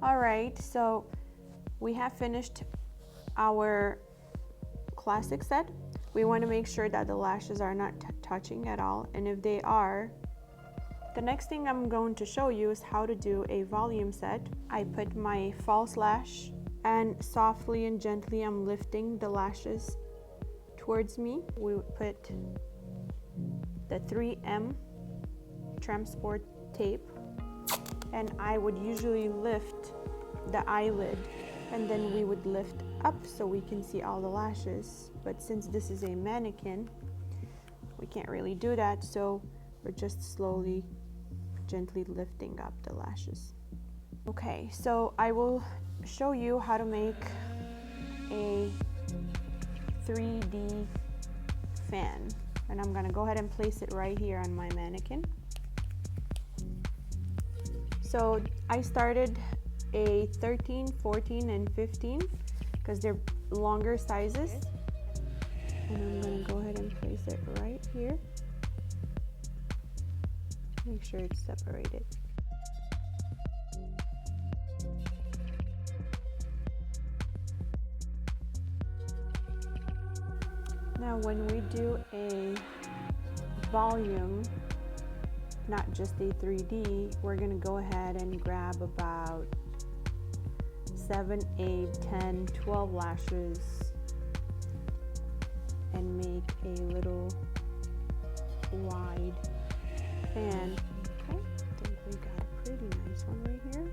All right, so we have finished our classic set. We want to make sure that the lashes are not touching at all, and if they are, the next thing I'm going to show you is how to do a volume set. I put my false lash and softly and gently I'm lifting the lashes towards me. We would put the 3M transport tape, and I would usually lift the eyelid, and then we would lift up so we can see all the lashes. But since this is a mannequin, we can't really do that, so we're just slowly, gently lifting up the lashes. Okay, so I will show you how to make a 3D fan, and I'm gonna go ahead and place it right here on my mannequin. So I started a 13, 14, and 15 because they're longer sizes, and I'm gonna go ahead and place it right here. Make sure it's separated. Now when we do a volume, not just a 3D, we're gonna go ahead and grab about 7, 8, 10, 12 lashes and make a little wide fan. Okay, I think we got a pretty nice one right here.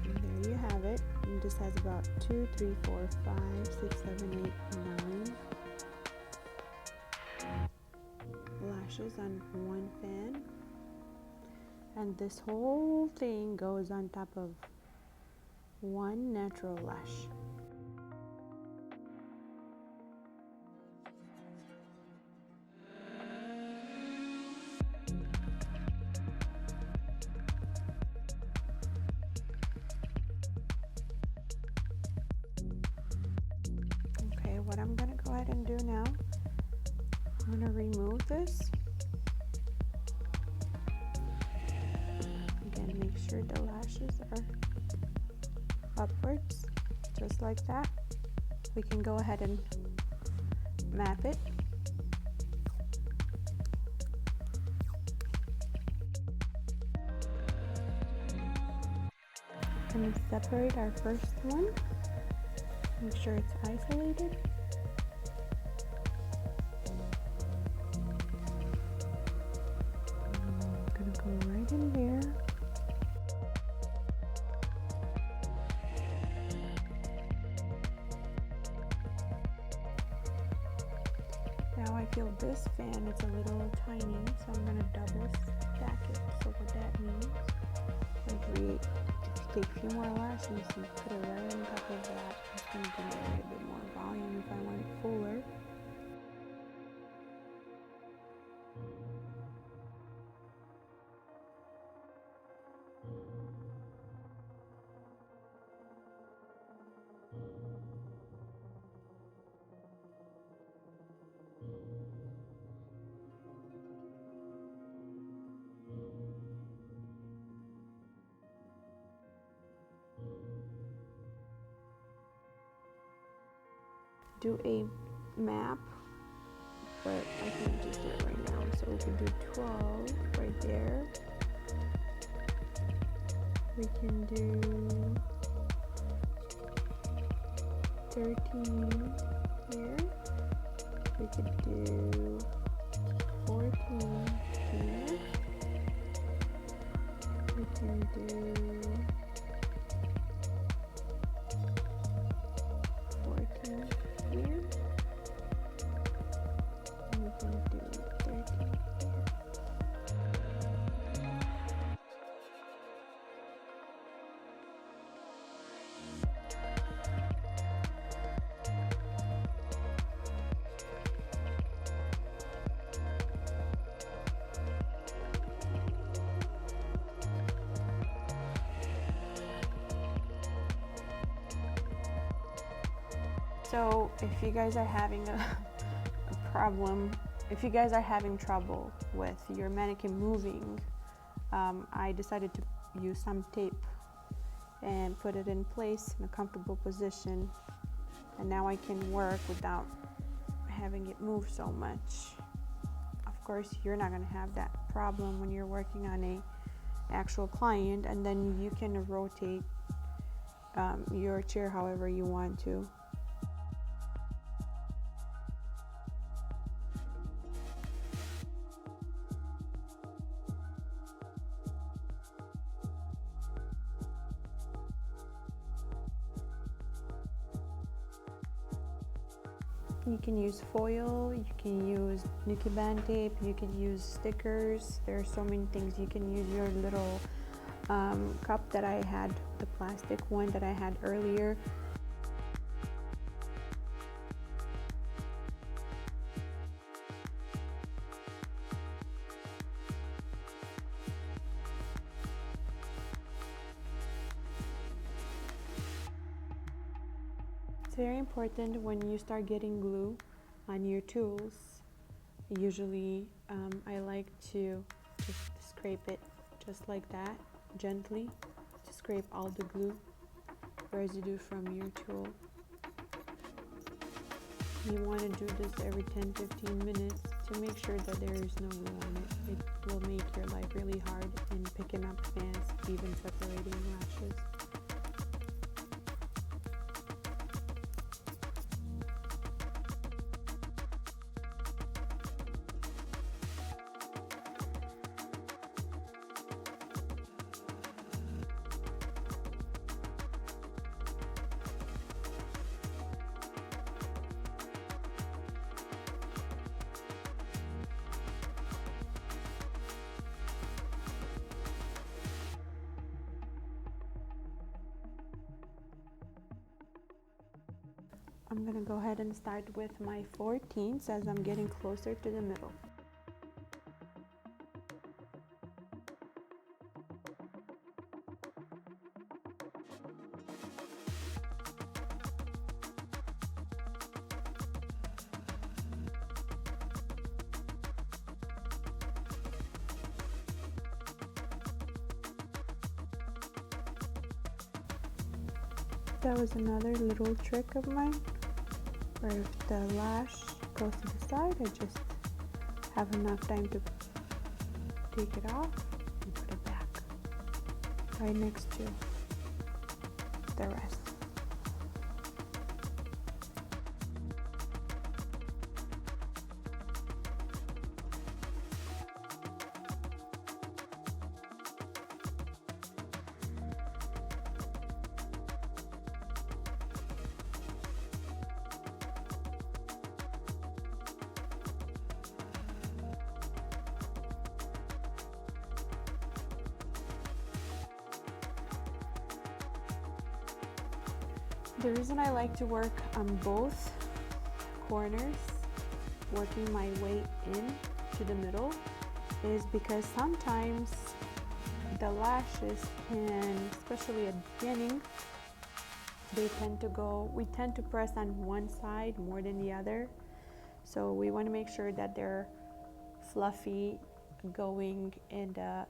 And there you have it. And this has about 2, 3, 4, 5, 6, 7, 8, 9 lashes on one fan. And this whole thing goes on top of one natural lash. Okay, what I'm gonna go ahead and do now, I'm gonna remove this. Again, make sure the lashes are upwards, just like that. We can go ahead and map it. I'm gonna separate our first one. Make sure it's isolated. I'm gonna go right in there. Now I feel this fan is a little tiny, so I'm gonna double stack it. So what that means, if you take a few more lashes and put it right on top of that, it's gonna give me a little bit more volume if I want it fuller. Do a map, but I can't just do it right now, so we can do 12 right there. We can do 13 here. We could do 14 here. We can do 14 here. And we can do 13 here. So if you guys are having a problem if you guys are having trouble with your mannequin moving, I decided to use some tape and put it in place in a comfortable position, and now I can work without having it move so much. Of course, you're not going to have that problem when you're working on a actual client, and then you can rotate your chair however you want to. You can use foil, you can use Nuki band tape, you can use stickers. There are so many things. You can use your little cup that I had, the plastic one that I had earlier. It's very important when you start getting glue on your tools. Usually I like to just scrape it just like that, gently, to scrape all the glue residue from your tool. You want to do this every 10-15 minutes to make sure that there is no glue on it. It will make your life really hard in picking up fans, even separating lashes. I'm gonna go ahead and start with my 14s as I'm getting closer to the middle. That was another little trick of mine, where if the lash goes to the side, I just have enough time to take it off and put it back right next to the rest. The reason I like to work on both corners, working my way in to the middle, is because sometimes the lashes can, especially at the beginning, we tend to press on one side more than the other. So we want to make sure that they're fluffy, going in the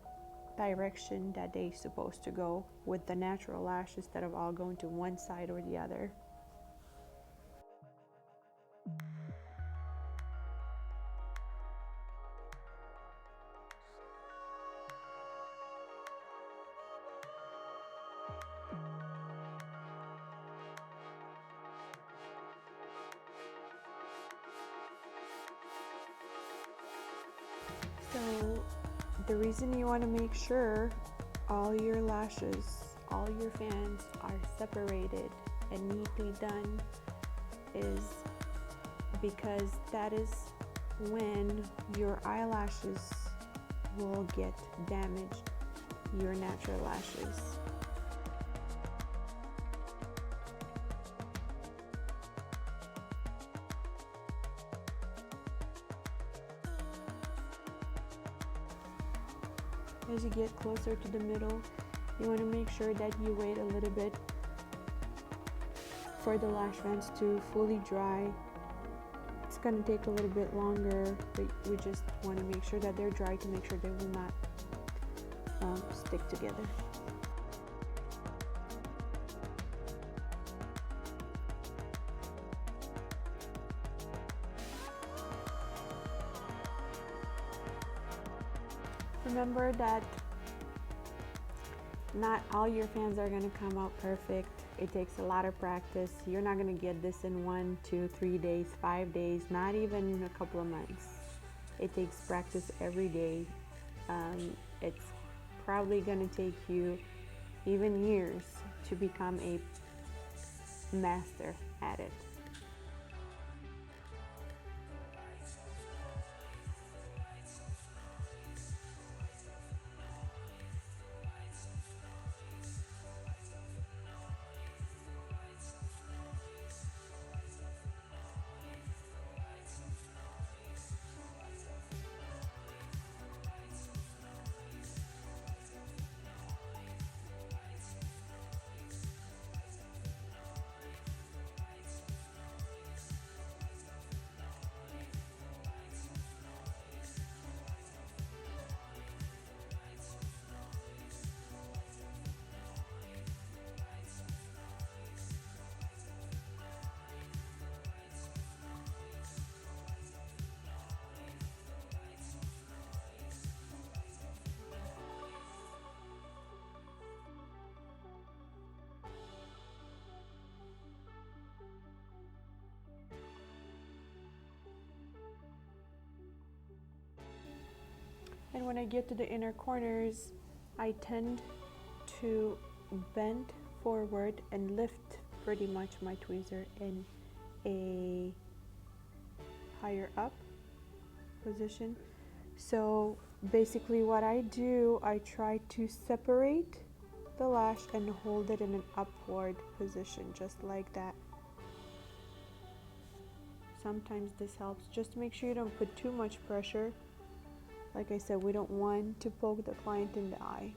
direction that they're supposed to go with the natural lash, instead of all going to one side or the other. So the reason you want to make sure all your lashes, all your fans are separated and neatly done is because that is when your eyelashes will get damaged, your natural lashes. As you get closer to the middle, you want to make sure that you wait a little bit for the lash fans to fully dry. It's going to take a little bit longer, but we just want to make sure that they're dry to make sure they will not stick together. Remember that not all your fans are going to come out perfect. It takes a lot of practice. You're not going to get this in 1, 2, 3 days, 5 days, not even a couple of months. It takes practice every day. It's probably going to take you even years to become a master at it. And when I get to the inner corners, I tend to bend forward and lift pretty much my tweezer in a higher up position. So basically what I do, I try to separate the lash and hold it in an upward position, just like that. Sometimes this helps. Just make sure you don't put too much pressure. Like I said, we don't want to poke the client in the eye.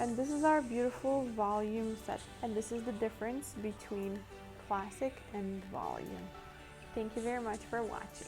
And this is our beautiful volume set. And this is the difference between classic and volume. Thank you very much for watching.